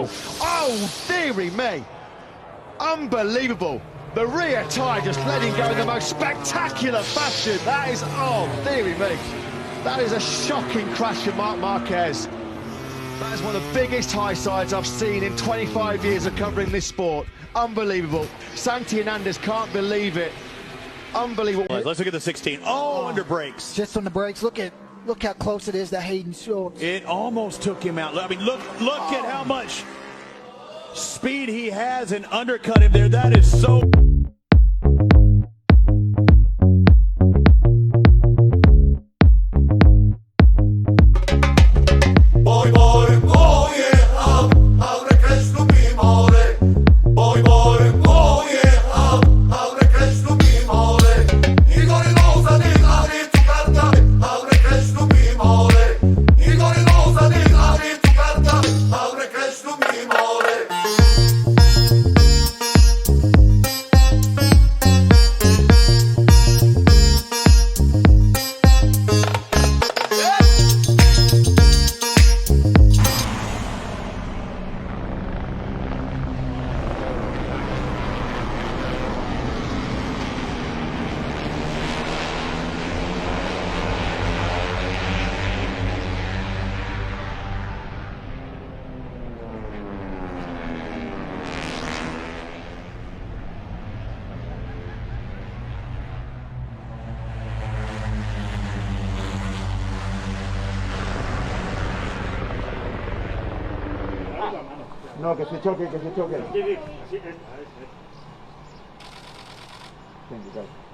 Wow. Oh, dearie me. Unbelievable. The rear tyre just letting go in the most spectacular fashion. That is, oh, dearie me. That is a shocking crash for Marc Marquez. That is one of the biggest high sides I've seen in 25 years of covering this sport. Unbelievable. Santi Hernandez can't believe it. Unbelievable. Let's look at the 16. Oh, under brakes. Just on the brakes. Look how close it is to Hayden Schultz. It almost took him out. I mean, look at how much speed he has and undercut him there. That is so... No, que se choque, que se choque. Sí, sí, sí. Thank you, guys.